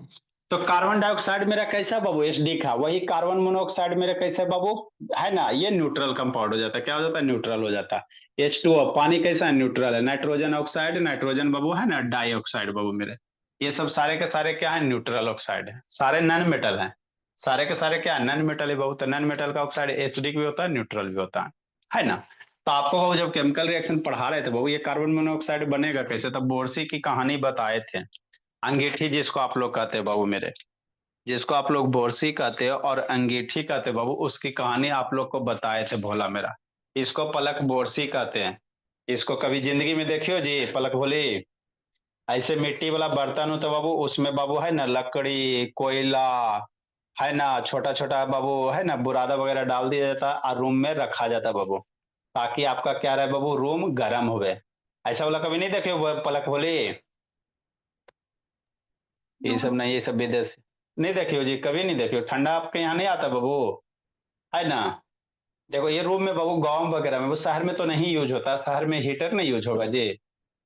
तो कार्बन डाइऑक्साइड मेरा कैसा बाबू? एचडी का। वही कार्बन मोनोऑक्साइड मेरा कैसा बाबू? है ना, ये न्यूट्रल कंपाउंड हो जाता है। क्या हो जाता है? न्यूट्रल हो जाता है। H2O पानी कैसा है? न्यूट्रल है। नाइट्रोजन ऑक्साइड, नाइट्रोजन बाबू है ना डाइऑक्साइड बाबू मेरे, ये सब सारे के सारे क्या है? न्यूट्रल ऑक्साइड है। सारे नॉन मेटल हैं, सारे के सारे क्या है? नॉन मेटल है बाबू। तो नॉन मेटल का ऑक्साइड एसिडिक भी होता है, न्यूट्रल भी होता है ना। तो आपको बाबू जब केमिकल रिएक्शन पढ़ा रहे थे बाबू, ये कार्बन मोनोऑक्साइड बनेगा कैसे, तब बोर्सी की कहानी बताए थे। अंगीठी जिसको आप लोग कहते हैं बाबू मेरे, जिसको आप लोग बोरसी कहते हो और अंगीठी कहते हो बाबू, उसकी कहानी आप लोग को बताए थे भोला मेरा। इसको पलक बोरसी कहते हैं। इसको कभी जिंदगी में देखियो जी पलक भोली? ऐसे मिट्टी वाला बर्तन हो तो बाबू उसमें बाबू है ना लकड़ी, कोयला, है ना, छोटा छोटा बाबू है ना बुरादा वगैरह डाल दिया जाता और रूम में रखा जाता बाबू, ताकि आपका क्या रहे बाबू? रूम गर्म होवे। ऐसा वाला कभी नहीं देखे हो पलक भोली? ये सब नहीं, ये सब विदेश नहीं देखियो जी, कभी नहीं देखियो। ठंडा आपके यहाँ नहीं आता बाबू, है ना। देखो ये रूम में बाबू गांव वगैरह में, वो शहर में तो नहीं यूज होता, शहर में हीटर नहीं यूज होगा जी,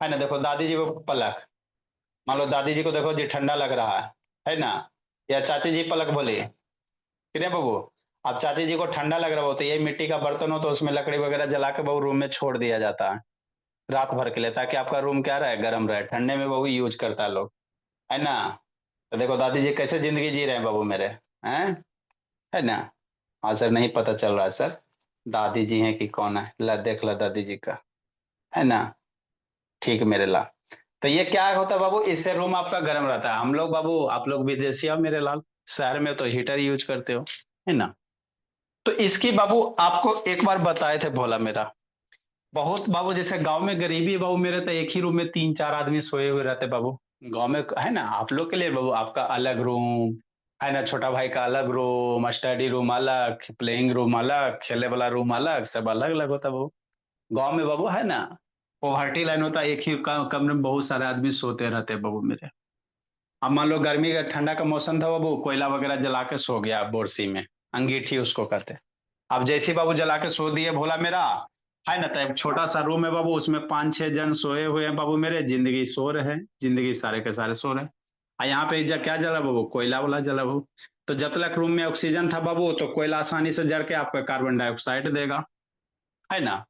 है ना। देखो दादी जी को पलक, मान लो दादी जी को देखो जी ठंडा लग रहा है ना, या चाची जी पलक बोले कि नहीं बाबू, अब चाची जी को ठंडा लग रहा हो तो ये मिट्टी का बर्तन हो तो उसमें लकड़ी वगैरह जला के बाबू रूम में छोड़ दिया जाता है रात भर के लिए, ताकि आपका रूम क्या रहे? गर्म रहे। ठंडे में बाबू यूज करता है लोग, है ना। तो देखो दादी जी कैसे जिंदगी जी रहे हैं बाबू मेरे, हैं, है ना। हाँ सर, नहीं पता चल रहा है सर दादी जी हैं कि कौन है। ला देख ला दादी जी का, है ना। ठीक मेरे लाल, तो ये क्या होता है बाबू? इससे रूम आपका गर्म रहता है। हम लोग बाबू, आप लोग विदेशी हो मेरे लाल, शहर में तो हीटर यूज करते हो, है ना। तो इसकी बाबू आपको एक बार बताए थे भोला मेरा, बहुत बाबू जैसे गांव में गरीबी है बाबू मेरे, तो एक ही रूम में 3-4 आदमी सोए हुए रहते बाबू। गांव में है ना, आप लोग के लिए बाबू आपका अलग रूम, है ना, छोटा भाई का अलग रूम, स्टडी रूम अलग, प्लेइंग रूम अलग, खेले वाला रूम अलग, सब अलग अलग होता बाबू। गांव में बाबू है ना, पोवर्टी लाइन होता है, एक ही कमरे में बहुत सारे आदमी सोते रहते बाबू मेरे। अब मान लो गर्मी का ठंडा का मौसम था बाबू, कोयला वगैरह जला के सो गया बोरसी में, अंगीठी उसको कहते हैं। अब जैसे ही बाबू जला के सो दिए भोला मेरा, है ना, तो एक छोटा सा रूम है बाबू, उसमें 5-6 जन सोए हुए हैं बाबू मेरे, जिंदगी सो रहे हैं, जिंदगी सारे के सारे सो रहे हैं। और यहाँ पे क्या जला बाबू? कोयला वाला जला बाबू। तो जब तक रूम में ऑक्सीजन था बाबू, तो कोयला आसानी से जल के आपका कार्बन डाइऑक्साइड देगा, है ना।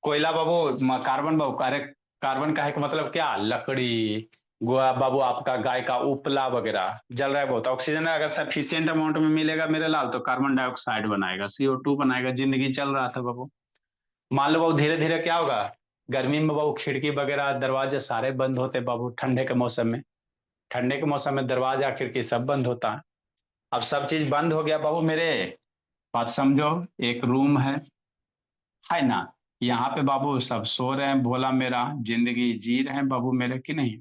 कोयला बाबू, कार्बन बाबू, अरे कार्बन का है कि मतलब क्या? लकड़ी, गोया बाबू आपका गाय का उपला वगैरह जल रहा है बहुत। ऑक्सीजन अगर सफिशियंट अमाउंट में मिलेगा मेरे लाल, तो कार्बन डाइऑक्साइड बनाएगा, CO2 बनाएगा, जिंदगी चल रहा था बाबू। मान लो बाबू धीरे धीरे क्या होगा? गर्मी में बाबू खिड़की वगैरह दरवाजे सारे बंद होते बाबू, ठंडे के मौसम में, ठंडे के मौसम में दरवाजा खिड़की सब बंद होता है। अब सब चीज बंद हो गया बाबू मेरे, बात समझो। एक रूम है ना, यहाँ पे बाबू सब सो रहे हैं भोला मेरा, जिंदगी जी रहे हैं बाबू मेरे कि नहीं,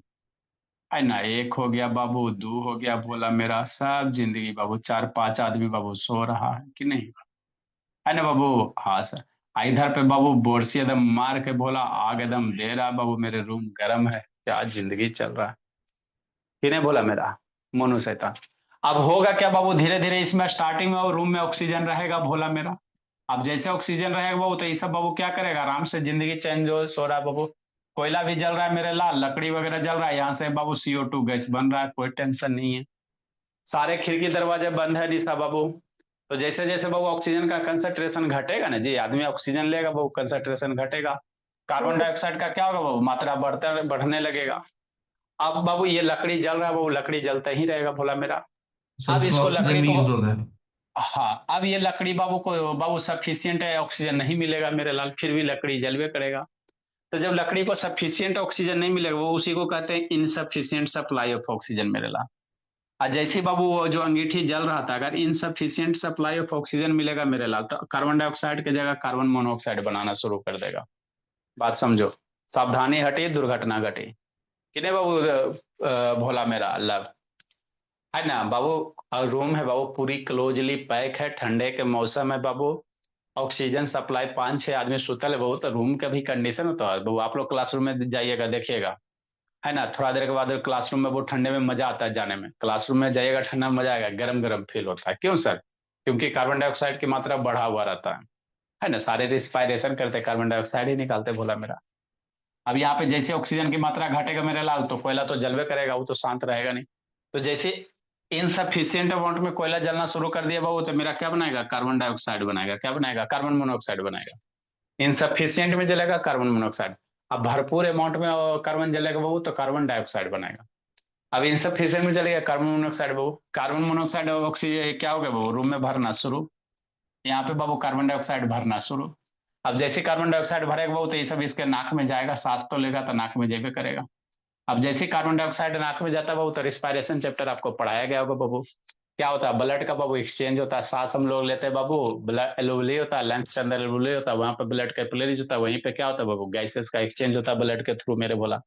है ना। एक हो गया बाबू, दो हो गया भोला मेरा, सब जिंदगी बाबू 4-5 आदमी बाबू सो रहा है कि नहीं, है ना बाबू। हाँ सर। इधर पे बाबू बोरसी एकदम मार के भोला आग एकदम दे रहा है बाबू मेरे, रूम गर्म है, क्या जिंदगी चल रहा है कि नहीं भोला मेरा मोनू शैतान। अब होगा क्या बाबू? धीरे धीरे इसमें स्टार्टिंग में रूम में ऑक्सीजन रहेगा भोला मेरा। अब जैसे ऑक्सीजन रहेगा बाबू, तो ये सब बाबू क्या करेगा? आराम से जिंदगी चेंज हो, सो रहा है बाबू। कोयला भी जल रहा है मेरे लाल, लकड़ी वगैरह जल रहा है, यहाँ से बाबू CO2 गैस बन रहा है, कोई टेंशन नहीं है। सारे खिड़की दरवाजे बंद है निशा बाबू। तो जैसे जैसे बाबू ऑक्सीजन का कंसंट्रेशन घटेगा ना जी, आदमी ऑक्सीजन लेगा बाबू, कंसंट्रेशन घटेगा, कार्बन डाइऑक्साइड का क्या होगा बाबू? मात्रा बढ़ने लगेगा। अब बाबू ये लकड़ी जल रहा है बाबू, लकड़ी जलता ही रहेगा भोला मेरा। सर अब उसमें इसको ऑक्सीजन लकड़ी भी को, यूज होगा। हाँ, अब ये लकड़ी बाबू को बाबू सफिशियंट है ऑक्सीजन नहीं मिलेगा मेरे लाल, फिर भी लकड़ी जलवे करेगा। तो जब लकड़ी को सफिशियंट ऑक्सीजन नहीं मिलेगा, वो उसी को कहते हैं इनसफिशियंट सप्लाई ऑफ ऑक्सीजन मेरे लाल। और जैसे ही बाबू वो जो अंगीठी जल रहा था, अगर इनसफिशियंट सप्लाई ऑफ ऑक्सीजन मिलेगा मेरे लाल, तो कार्बन डाइऑक्साइड की जगह कार्बन मोनोऑक्साइड बनाना शुरू कर देगा। बात समझो, सावधानी हटी दुर्घटना घटी कि नहीं बाबू भोला मेरा लव, है ना बाबू। रूम है बाबू, पूरी क्लोजली पैक है, ठंडे के मौसम है बाबू। ऑक्सीजन सप्लाई 5-6 आदमी सुतल है बाबू, तो रूम का भी कंडीशन होता है बाबू। आप लोग क्लासरूम में जाइएगा देखिएगा, है ना, थोड़ा देर के बाद क्लासरूम में वो ठंडे में मजा आता है जाने में। क्लासरूम में जाइएगा ठंडा में मजा आएगा, गरम गरम फील होता है। क्यों सर? क्योंकि कार्बन डाइऑक्साइड की मात्रा बढ़ा हुआ रहता है ना। सारे रिस्पायरेशन करते कार्बन डाइऑक्साइड ही निकालते, भोला मेरा। अब यहाँ पे जैसे ऑक्सीजन की मात्रा घटेगा मेरे लाल, तो कोयला तो जलवे करेगा, वो तो शांत रहेगा नहीं। तो जैसे इनसफिशियंट अमाउंट में कोयला जलना शुरू कर दिया बाबू, तो मेरा क्या बनाएगा? कार्बन डाइऑक्साइड बनाएगा। क्या बनाएगा? कार्बन मोनोऑक्साइड बनाएगा। इनसफिशियंट में जलेगा कार्बन मोनोऑक्साइड। अब भरपूर अमाउंट में कार्बन जलेगा बाबू, तो कार्बन डाइऑक्साइड बनेगा। अब इनसफिशियंट में चलेगा कार्बन मोनोऑक्साइड बाबू। कार्बन मोनोऑक्साइड ऑक्सीजन क्या हो गया बाबू? रूम में भरना शुरू। यहाँ पे बाबू कार्बन डाइऑक्साइड भरना शुरू। अब जैसे कार्बन डाइऑक्साइड भरेगा बाबू, तो ये सब इसके नाक में जाएगा, सांस तो लेगा, तो नाक में जेबे करेगा। अब जैसे कार्बन डाइऑक्साइड नाक में जाता है बाबू, तो रिस्पायरेशन चैप्टर आपको पढ़ाया गया होगा बाबू। क्या होता है? ब्लड का बाबू एक्सचेंज होता है, सांस हम लोग लेते हैं बाबू, ब्लड एल्वुली होता है, लंग्स के अंदर एल्वुली होता है, वहां पर ब्लड कैपिलरीज होता है, वहीं पे क्या होता है बाबू? गैसेस का एक्सचेंज होता है ब्लड के थ्रू, मेरे बोला।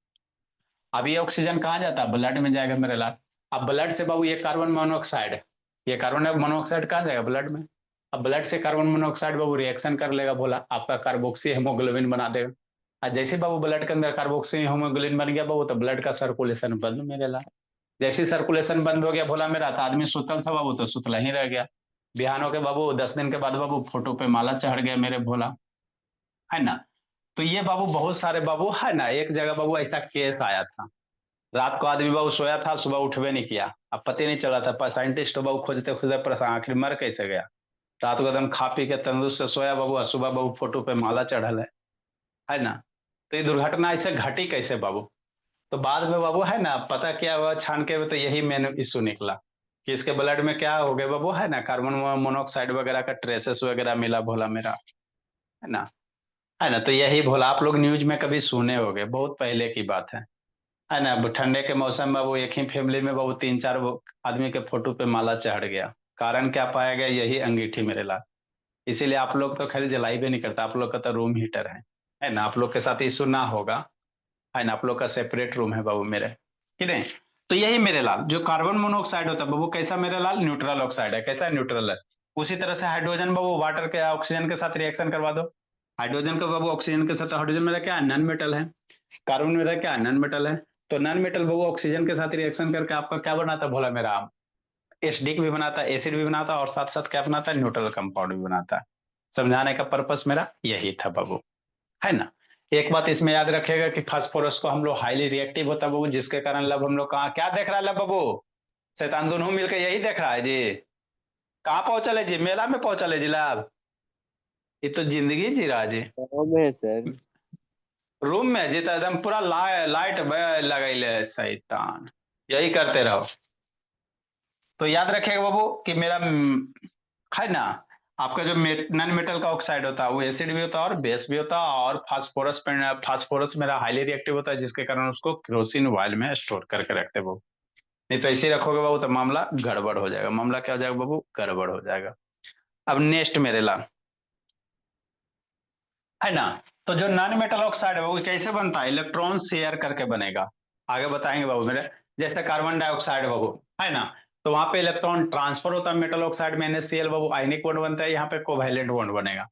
अब ये ऑक्सीजन कहाँ जाता है? ब्लड में जाएगा मेरे लाल। अब ब्लड से बाबू ये कार्बन मोनोऑक्साइड, ये कार्बन मोनोऑक्साइड कहाँ जाएगा? ब्लड में। अब ब्लड से कार्बन मोनोऑक्साइड बाबू रिएक्शन कर लेगा बोला, आपका कार्बोक्सी हेमोग्लोबिन बना देगा। और जैसे बाबू ब्लड के अंदर कार्बोक्सी हेमोग्लोबिन बन गया बाबू, तो ब्लड का सर्कुलेशन बंद मेरे लाल। जैसे सर्कुलेशन बंद हो गया भोला मेरा, तो आदमी सुतल था बाबू, तो सुतला ही रह गया। बिहान हो के बाबू 10 दिन के बाद बाबू फोटो पे माला चढ़ गया मेरे भोला, है ना। तो ये बाबू बहुत सारे बाबू, है ना, एक जगह बाबू ऐसा केस आया था। रात को आदमी बाबू सोया था, सुबह उठवे नहीं किया। अब पता नहीं चला था, पर साइंटिस्ट बाबू खोजते खोजते परेशान, आखिर मर कैसे गया। रात को एकदम खा पी के तंदुरुस्त से सोया बाबू, और सुबह बाबू फोटो पे माला चढ़ल है ना। तो ये दुर्घटना ऐसे घटी कैसे बाबू? तो बाद में बाबू, है ना, पता क्या हुआ छान के, तो यही मेन इशू निकला कि इसके ब्लड में क्या हो गया बाबू, है ना, कार्बन मोनोऑक्साइड वगैरह का ट्रेसेस वगैरह मिला भोला मेरा, है ना। है ना, तो यही भोला आप लोग न्यूज में कभी सुने होंगे, बहुत पहले की बात है ना। अब ठंडे के मौसम में वो एक ही फैमिली में वो 3-4 आदमी के फोटो पे माला चढ़ गया। कारण क्या पाया गया? यही अंगीठी मेरे लाल। इसीलिए आप लोग तो खैर जलाई भी नहीं करता, आप लोग का तो रूम हीटर है ना। आप लोग के साथ इशू ना होगा, है ना। आप लोग का सेपरेट रूम है बाबू मेरे, ठीक है। तो यही मेरे लाल, जो कार्बन मोनोऑक्साइड होता है बाबू, कैसा मेरे लाल? न्यूट्रल ऑक्साइड है। कैसा? न्यूट्रल है। उसी तरह से हाइड्रोजन बाबू वाटर के ऑक्सीजन के साथ रिएक्शन करवा दो। हाइड्रोजन का बाबू ऑक्सीजन के साथ, हाइड्रोजन मेरा क्या है? नॉन मेटल है। कार्बन मेरा क्या है? नॉन मेटल है। तो नॉन मेटल बाबू ऑक्सीजन के साथ रिएक्शन करके आपका क्या बनाता है भोला मेरा? एसिडिक भी बनाता है, एसिड भी बनाता है, और साथ साथ क्या बनाता है? न्यूट्रल कंपाउंड भी बनाता है। समझाने का पर्पस मेरा यही था बाबू, है ना। एक बात इसमें याद रखेगा कि फास्फोरस को हम लोग हाईली रिएक्टिव होता है बाबू, जिसके कारण लब हम लोग कहाँ क्या देख रहा है लब बाबू? शैतान दोनों मिलकर यही देख रहा है जी। कहाँ पहुंचल है जी? मेला में पहुंचल है जी लब। ये तो जिंदगी जी रहा है जी। गाँव में है सर। रूम में जी तो एकदम पूरा लाइट लगैले है शैतान। यही करते रहो। तो याद रखेगा बाबू कि मेरा है ना, आपका जो नॉन मेटल का ऑक्साइड होता है वो एसिड भी होता है और बेस भी होता है, और फास्फोरस मेरा हाईली रिएक्टिव होता है, जिसके कारण उसको केरोसिन ऑयल में स्टोर करके रखते हैं बाबू। नहीं तो ऐसे ही रखोगे बाबू तो मामला गड़बड़ हो जाएगा। मामला क्या हो जाएगा बाबू? गड़बड़ हो जाएगा। अब नेक्स्ट मेरे ला, है ना। तो जो नॉन मेटल ऑक्साइड है वो कैसे बनता है? इलेक्ट्रॉन शेयर करके बनेगा। आगे बताएंगे बाबू मेरे। जैसे कार्बन डाइऑक्साइड बाबू, है ना, तो वहां पे इलेक्ट्रॉन ट्रांसफर होता है मेटल ऑक्साइड में, NaCl बाबू आयनिक बॉन्ड बनता है, यहाँ पे कोवैलेंट बॉन्ड बनेगा।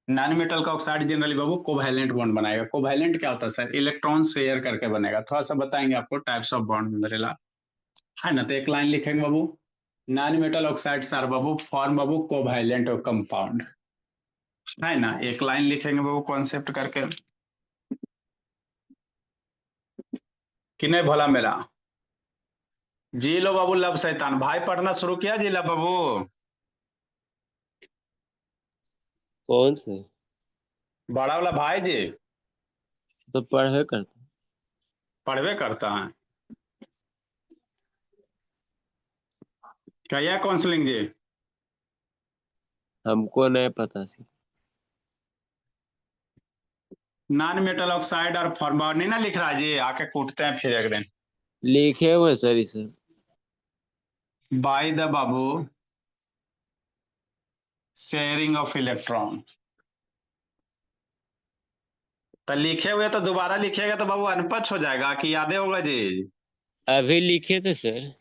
नॉन मेटल का ऑक्साइड जनरली बाबू कोवैलेंट बॉन्ड बनाएगा। कोवैलेंट क्या होता है सर? इलेक्ट्रॉन शेयर करके बनेगा। थोड़ा सा बताएंगे आपको टाइप्स ऑफ बॉन्ड मेरे ला, है ना। तो एक लाइन लिखेंगे बाबू, नॉन मेटल ऑक्साइड्स आर बाबू फॉर्म बाबू कोवैलेंट कंपाउंड, है ना। एक लाइन लिखेंगे बाबू कॉन्सेप्ट करके, कि नहीं भोला मेरा? जी लो बाबू लब शैतान भाई, पढ़ना शुरू किया जी लब बाबू? कौन से? बड़ा वाला भाई जी तो पढ़े करते। पढ़वे करता है। क्या काउंसलिंग जी? हमको नहीं पता सर। नॉन मेटल ऑक्साइड और फॉर्मा नहीं ना लिख रहा है जी, आके कूटते हैं फिर एक दिन। लिखे हुए सर इसे। By the Babu sharing of electron, तो लिखे हुए तो दोबारा लिखिएगा तो बाबू अनपढ़ हो जाएगा कि यादें होगा जी। अभी लिखे थे sir.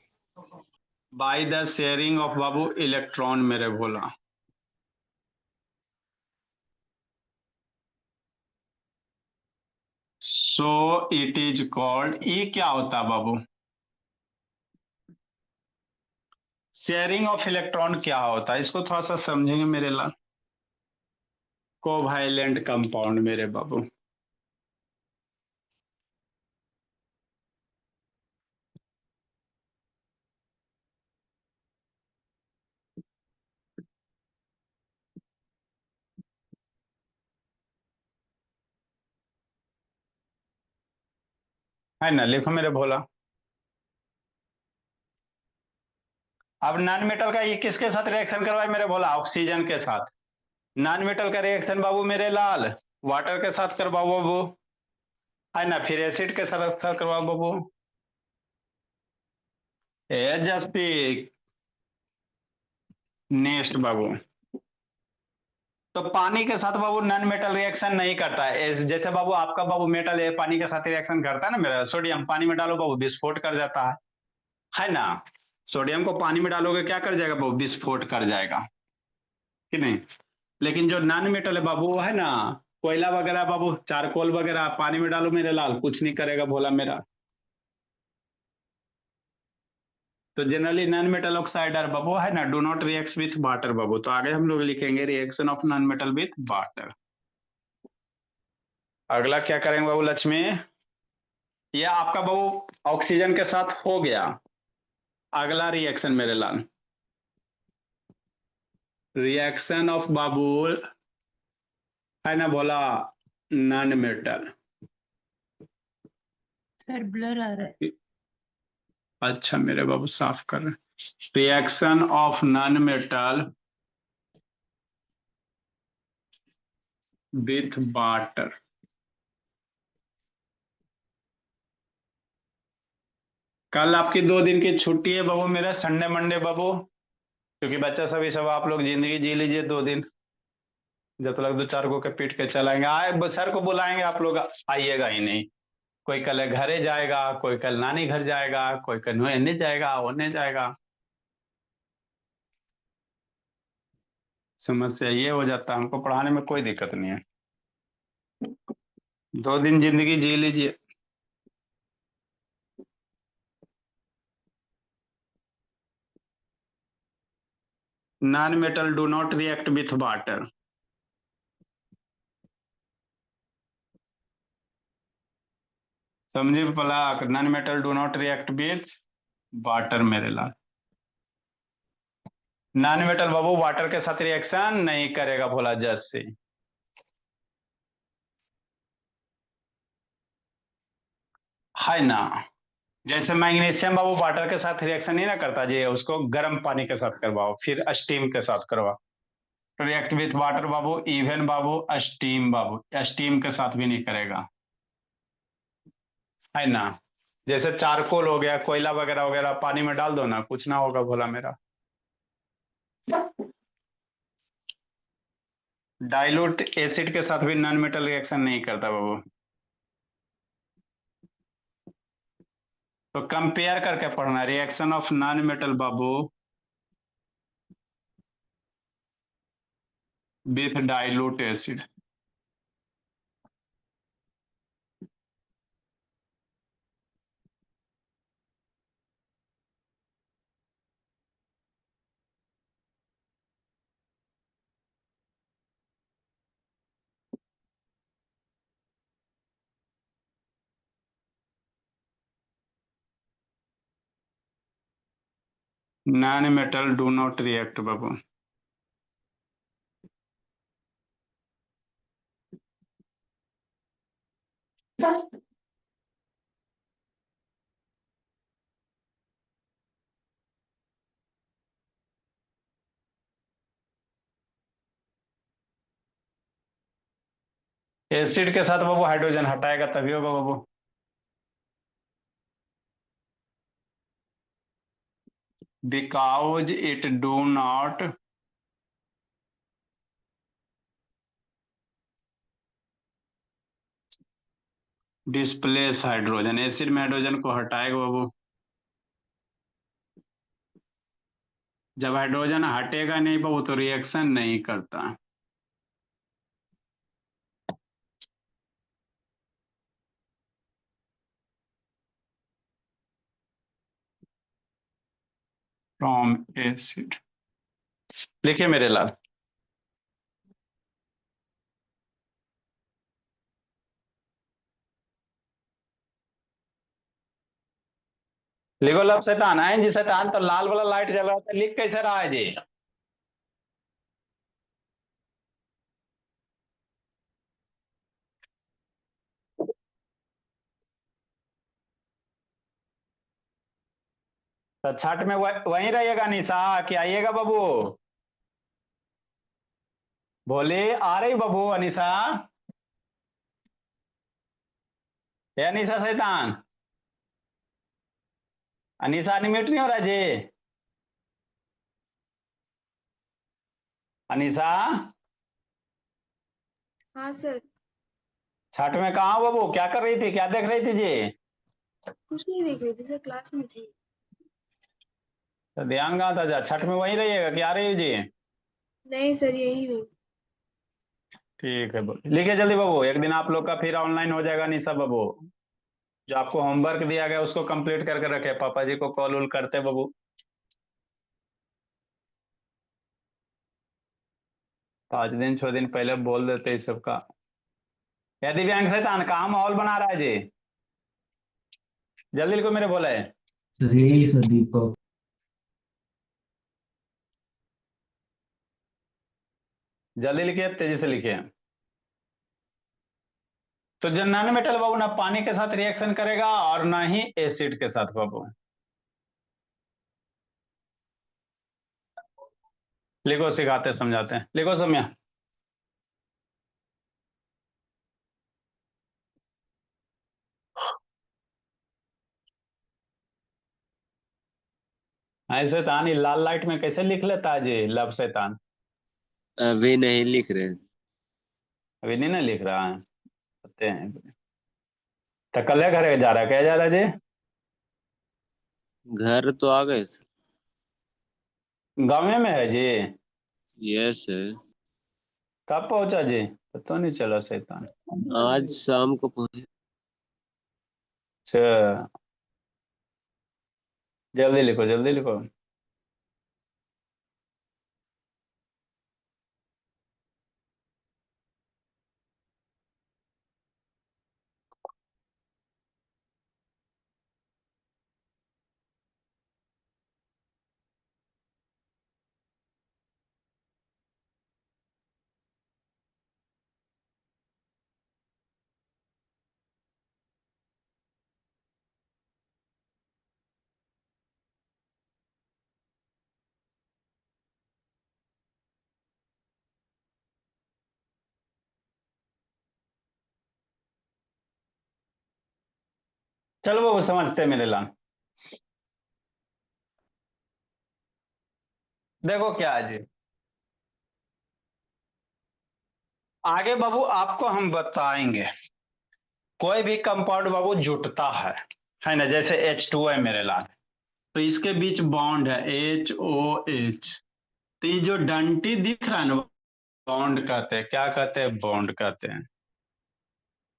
By the sharing of Babu electron मेरे भोला। सो इट इज कॉल्ड, ये क्या होता है बाबू? शेयरिंग ऑफ इलेक्ट्रॉन क्या होता है, इसको थोड़ा सा समझेंगे मेरे लाल। कोवैलेंट कंपाउंड मेरे बाबू। है ना, लिखो मेरे भोला। अब नॉन मेटल का ये किसके साथ रिएक्शन करवाए मेरे भोला? ऑक्सीजन के साथ। नॉन मेटल का रिएक्शन बाबू मेरे लाल वाटर के साथ करवाओ बाबू, है ना, फिर एसिड के साथ करवाओ बाबू। ए जस्ती नेक्स्ट बाबू। तो पानी के साथ बाबू नॉन मेटल रिएक्शन नहीं करता है, जैसे बाबू आपका बाबू मेटल है पानी के साथ रिएक्शन करता है ना मेरा, सोडियम पानी में डालो बाबू विस्फोट कर जाता है ना। सोडियम को पानी में डालोगे क्या कर जाएगा बाबू? विस्फोट कर जाएगा कि नहीं। लेकिन जो नॉन मेटल है बाबू वो है ना, कोयला वगैरह बाबू, चारकोल वगैरह पानी में डालो मेरे लाल कुछ नहीं करेगा भोला मेरा। तो जनरली नॉन मेटल ऑक्साइड है बाबू, है ना, do not react with water बाबू। तो आगे हम लोग लिखेंगे reaction of non metal with water. अगला क्या करेंगे बाबू लक्ष्मी? ये आपका बाबू ऑक्सीजन के साथ हो गया। अगला रिएक्शन मेरे लाल, रिएक्शन ऑफ बाबू, है ना बोला, नॉन मेटल। सर ब्लर आ रहा है। अच्छा मेरे बाबू साफ कर रहे। Reaction of non metal with water. कल आपकी 2 दिन की छुट्टी है बाबू मेरा, संडे मंडे बाबू, क्योंकि बच्चा सभी सब आप लोग जिंदगी जी लीजिए 2 दिन, जब तक 2-4 को के पीट के चलाएंगे। आए सर को बुलाएंगे आप लोग आइएगा ही नहीं। कोई कल घरे जाएगा, कोई कल नानी घर जाएगा, कोई कल एने जाएगा ओने जाएगा। समस्या ये हो जाता है, हमको पढ़ाने में कोई दिक्कत नहीं है। 2 दिन जिंदगी जी लीजिए। Non metal do not react with water. समझे Palak, non metal do not react with water मेरे लाल। नॉन मेटल बाबू वाटर के साथ रिएक्शन नहीं करेगा भोला जस से, है ना। जैसे मैग्नीशियम बाबू वाटर के साथ रिएक्शन नहीं ना करता जी, उसको गर्म पानी के साथ करवाओ फिर स्टीम के साथ करवाओ। React with water Babu, even Babu steam Babu, steam के साथ भी नहीं करेगा, है ना। जैसे चारकोल हो गया, कोयला वगैरह वगैरह पानी में डाल दो ना, कुछ ना होगा भोला मेरा। डाइल्यूट एसिड के साथ भी नॉन मेटल रिएक्शन नहीं करता बाबू। तो कंपेयर करके पढ़ना, रिएक्शन ऑफ नॉन मेटल बाबू with dilute acid. Non metal do not react बाबू। एसिड के साथ बाबू हाइड्रोजन हटाएगा तभी होगा बाबू। Because it do not displace hydrogen, acid में हाइड्रोजन को हटाएगा बाबू। जब हाइड्रोजन हटेगा नहीं बाबू तो रिएक्शन नहीं करता। फ्रॉम एसिड, लिखिए मेरे लाल। लिखो लब शैतान आए जी, शैतान तो लाल वाला लाइट जल रहा था, लिख कैसे रहा है जी? तो छठ में वहीं रहिएगा निशा कि आइएगा बाबू? बोले आ रही बाबू अनिशा? है अनिशा शैतान? अनिशा अनम्यूट नहीं हो रहा जी? अनिशा हाँ सर। छठ में कहाँ हो बाबू, क्या कर रही थी, क्या देख रही थी जी? कुछ नहीं देख रही थी सर, क्लास में थी। तो ध्यान कहाँ था जा, छठ में वहीं रहिएगा कि आ रही हो जी? नहीं सर, यही हूँ। ठीक है बाबू, लिखिए जल्दी बाबू, एक दिन आप लोग का फिर ऑनलाइन हो जाएगा निशा बाबू। जो आपको होमवर्क दिया गया उसको कंप्लीट करके रखे, पापा जी को कॉल उल करते बाबू। 5 दिन 6 दिन पहले बोल देते इस सबका। या दिव्यांग शैतान कहाँ माहौल बना रहा है जी? जल्दी लिखो मेरे बोले। सर यही सर दीपक। जल्दी लिखिए, तेजी से लिखिए। तो जो नॉन मेटल बाबू ना पानी के साथ रिएक्शन करेगा और ना ही एसिड के साथ बाबू। लिखो, सिखाते समझाते हैं, लिखो सौम्या। ऐसे शैतान ये लाल लाइट में कैसे लिख लेता है जी लब शैतान? अभी नहीं लिख रहे। अभी नहीं ना लिख रहा है, पते हैं। तो कल घर जा रहा है, क्या जा रहा है जी? घर तो आ गए सर। गाँव में है जी? यस है। कब पहुंचा जी? पता नहीं चला शैतान। आज शाम को पहुंचे। अच्छा, जल्दी लिखो जल्दी लिखो। चलो बाबू समझते हैं मेरे लाल। देखो क्या है जी, आगे बाबू आपको हम बताएंगे। कोई भी कंपाउंड बाबू जुटता है ना? जैसे H2 है मेरे लाल, तो इसके बीच बॉन्ड है HOH। तो ये जो डंटी दिख रहा है ना, बॉन्ड कहते हैं, क्या कहते हैं? बॉन्ड कहते हैं,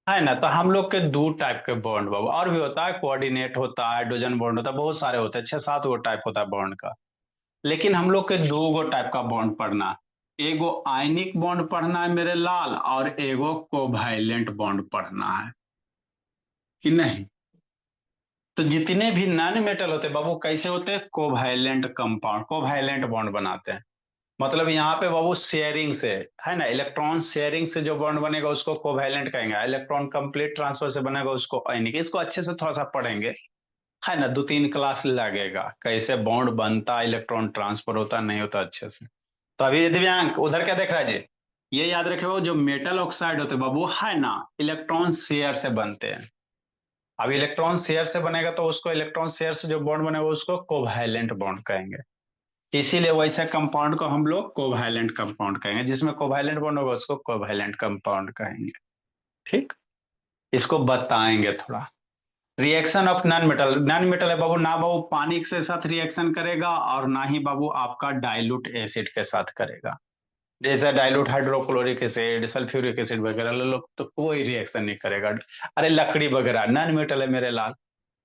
है ना? तो हम लोग के दो टाइप के बॉन्ड बाबू और भी होता है, कोऑर्डिनेट होता है, हाइड्रोजन बॉन्ड होता है, बहुत सारे होते हैं, 6 7 गो टाइप होता है बॉन्ड का। लेकिन हम लोग के 2 गो टाइप का बॉन्ड पढ़ना है। एगो आयनिक बॉन्ड पढ़ना है मेरे लाल, और एगो कोवैलेंट बॉन्ड पढ़ना है, कि नहीं? तो जितने भी नॉन मेटल होते हैं बाबू कैसे होते हैं? कोवैलेंट कंपाउंड, कोवैलेंट बॉन्ड बनाते हैं। मतलब यहाँ पे बाबू शेयरिंग से, है ना, इलेक्ट्रॉन शेयरिंग से जो बॉन्ड बनेगा उसको कोवैलेंट कहेंगे, इलेक्ट्रॉन कंप्लीट ट्रांसफर से बनेगा उसको आयनिक। इसको अच्छे से थोड़ा सा पढ़ेंगे, है ना? 2 3 क्लास लगेगा, कैसे बॉन्ड बनता, इलेक्ट्रॉन ट्रांसफर होता नहीं होता अच्छे से। तो अभी दिव्यांग उधर क्या देख रहा है जी? ये याद रखे, जो मेटल ऑक्साइड होते हैं बाबू, है ना, इलेक्ट्रॉन शेयर से बनते हैं। अब इलेक्ट्रॉन शेयर से बनेगा तो उसको, इलेक्ट्रॉन शेयर से जो बॉन्ड बनेगा उसको कोवैलेंट बॉन्ड कहेंगे। इसीलिए वैसे कंपाउंड को हम लोग कोवैलेंट कंपाउंड कहेंगे, जिसमें कोवैलेंट बॉन्ड होगा उसको कोवैलेंट कंपाउंड कहेंगे। ठीक, इसको बताएंगे थोड़ा। रिएक्शन ऑफ नॉन मेटल है बाबू, ना बाबू पानी के साथ रिएक्शन करेगा और ना ही बाबू आपका डाइल्यूट एसिड के साथ करेगा। जैसे dilute hydrochloric acid, sulphuric acid वगैरह लोग तो कोई रिएक्शन नहीं करेगा। अरे लकड़ी वगैरह नॉन मेटल है मेरे लाल,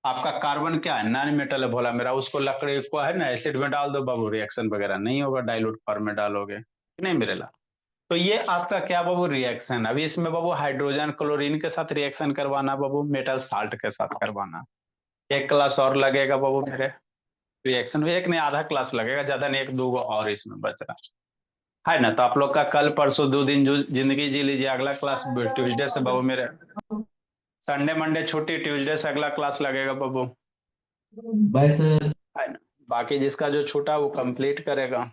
आपका कार्बन क्या है, नॉन मेटल है भोला मेरा, उसको लकड़ी को है ना एसिड में डाल दो बाबू, रिएक्शन वगैरह नहीं होगा, डाइल्यूट फॉर्म में डालोगे नहीं मेरे लाल। तो ये आपका क्या बाबू रिएक्शन। अभी इसमें बाबू हाइड्रोजन क्लोरीन के साथ रिएक्शन करवाना बाबू, मेटल साल्ट के साथ करवाना। एक क्लास और लगेगा बाबू मेरे रिएक्शन में, एक नहीं आधा क्लास लगेगा, ज्यादा नहीं, एक दो और इसमें बच रहा है ना। तो आप लोग का कल परसों 2 दिन जो जिंदगी जी लीजिए, अगला क्लास ट्यूजडे से बाबू मेरे, संडे मंडे छुट्टी, ट्यूजडे से अगला क्लास लगेगा बाबू, बाय सर। है ना। बाकी जिसका जो छूटा वो कंप्लीट करेगा।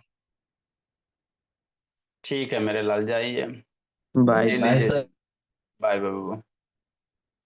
ठीक है मेरे लाल, जाइए बाय जी सर। बाय लीजिए। सर। बाय बाबू।